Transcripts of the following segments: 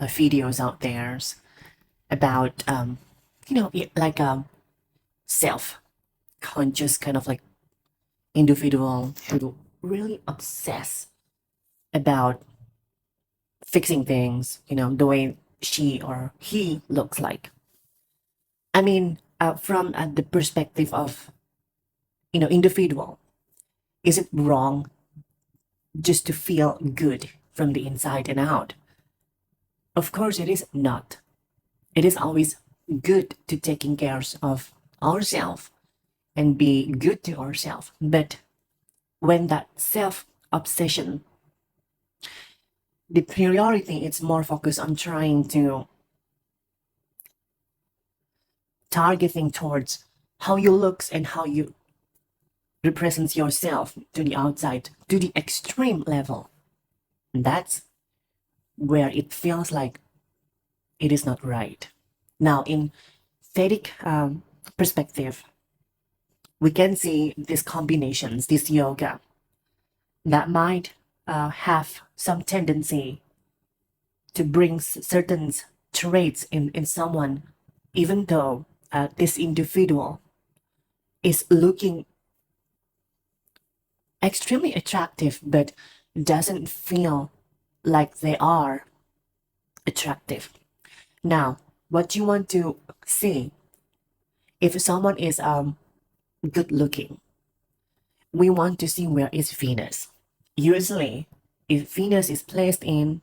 videos out there about like self-conscious kind of like individual who really obsess about fixing things, the way she or he looks like. I mean, from the perspective of, individual, is it wrong just to feel good from the inside and out? Of course, it is not. It is always good to taking care of ourselves and be good to ourselves. But when that self obsession, the priority is more focused on trying to targeting towards how you looks and how you represents yourself to the outside to the extreme level. And that's where it feels like it is not right. Now, in Vedic perspective, we can see these combinations, this yoga, that might have some tendency to bring certain traits in someone, even though this individual is looking extremely attractive, but doesn't feel like they are attractive. Now, what you want to see, if someone is good looking, we want to see where is Venus. Usually, if Venus is placed in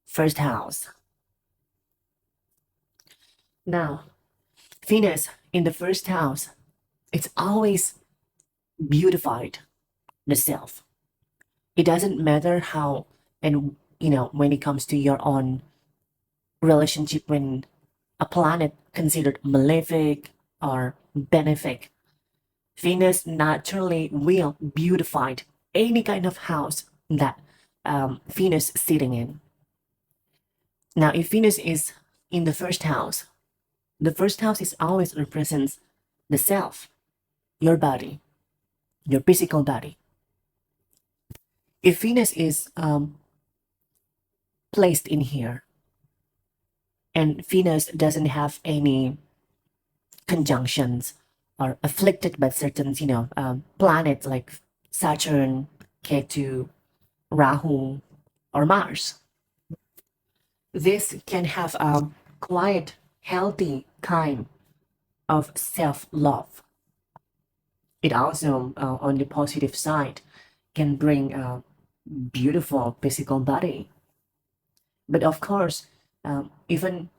first house. Now, Venus in the first house, it's always beautified the self. It doesn't matter how, and when it comes to your own relationship, when a planet considered malefic or benefic, Venus naturally will beautify any kind of house that Venus is sitting in. Now, if Venus is in the first house is always represents the self, your body, your physical body. If Venus is placed in here, and Venus doesn't have any conjunctions or afflicted by certain, planets like Saturn, Ketu, Rahu, or Mars, this can have a quiet, healthy kind of self-love. It also, on the positive side, can bring a beautiful physical body. But of course, even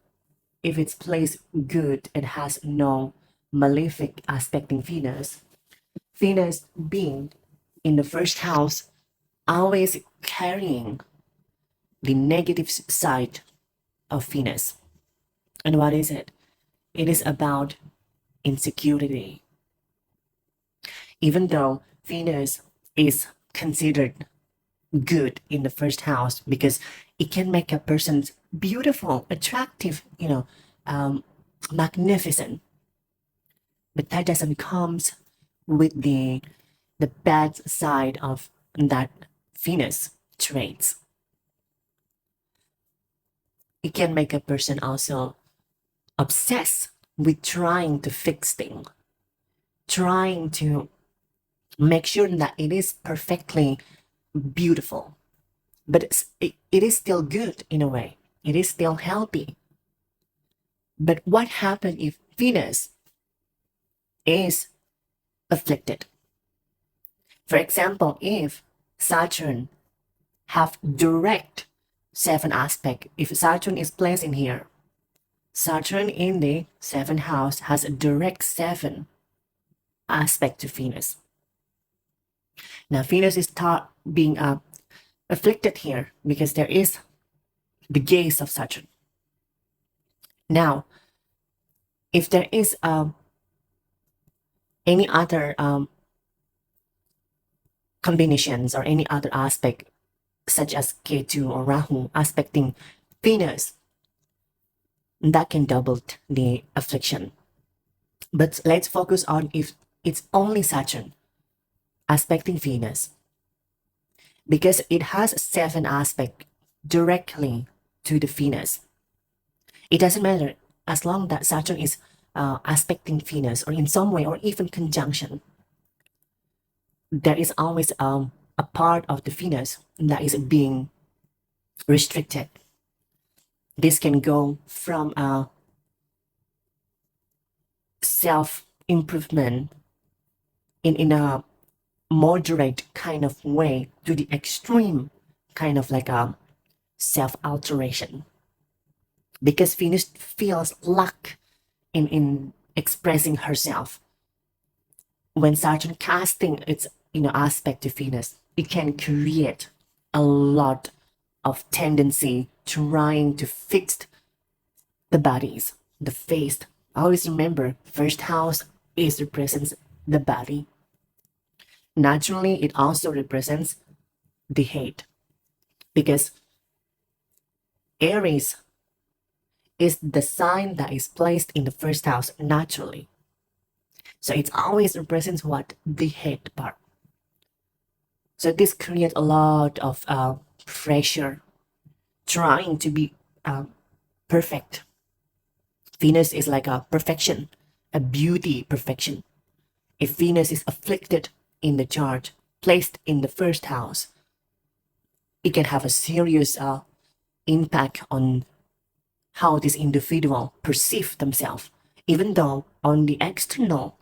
if it's placed good and has no malefic aspect in Venus, Venus being in the first house, always carrying the negative side of Venus. And what is it? It is about insecurity. Even though Venus is considered good in the first house because it can make a person beautiful, attractive, magnificent. But that doesn't comes with the bad side of that Venus traits. It can make a person also obsess with trying to fix things, trying to make sure that it is perfectly beautiful, but it is still good in a way. It is still healthy. But what happens if Venus is afflicted? For example, if Saturn have direct 7 aspect, if Saturn is placed in here, Saturn in the 7th house has a direct 7 aspect to Venus. Now Venus is being afflicted here because there is the gaze of Saturn. Now, if there is any other combinations or any other aspect, such as Ketu or Rahu aspecting Venus, that can double the affliction. But let's focus on if it's only Saturn aspecting Venus, because it has 7 aspects directly to the Venus. It doesn't matter as long that Saturn is aspecting Venus or in some way or even conjunction. There is always a part of the Venus that is being restricted. This can go from self-improvement in a moderate kind of way to the extreme kind of like a self-alteration. Because Venus feels lack in expressing herself. When Saturn casting its aspect to Venus, it can create a lot of tendency trying to fix the bodies, the face. Always remember, first house represents the body. Naturally, it also represents the hate, because Aries is the sign that is placed in the first house naturally. So it always represents what? The hate part. So this creates a lot of pressure trying to be perfect. Venus is like a perfection, a beauty perfection. If Venus is afflicted in the chart, placed in the first house, it can have a serious impact on how this individual perceives themselves, even though on the external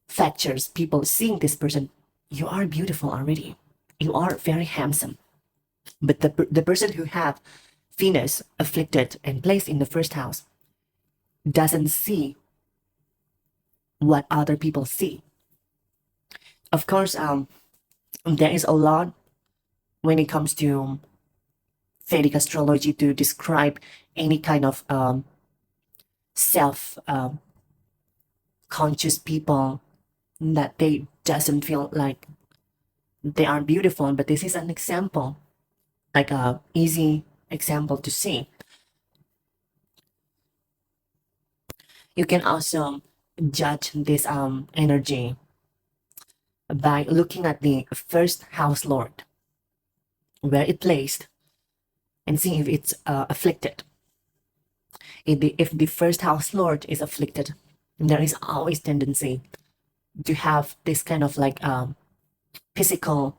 factors, people seeing this person, you are beautiful already, you are very handsome. But the person who have Venus afflicted and placed in the first house doesn't see what other people see. Of course, there is a lot when it comes to Vedic astrology to describe any kind of self conscious people that they doesn't feel like they are beautiful. But this is an example, like a easy example to see. You can also judge this energy by looking at the first house lord, where it placed, and see if it's afflicted. If the first house lord is afflicted, there is always tendency to have this kind of like physical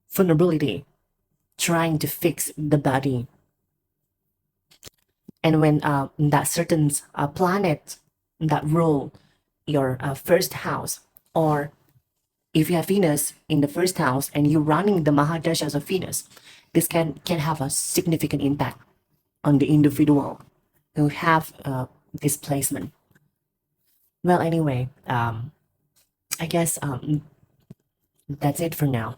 vulnerability, trying to fix the body. And when that certain planet that rule your first house, or if you have Venus in the first house and you're running the Mahadashas of Venus, this can have a significant impact on the individual who have this placement. Well, anyway, I guess that's it for now.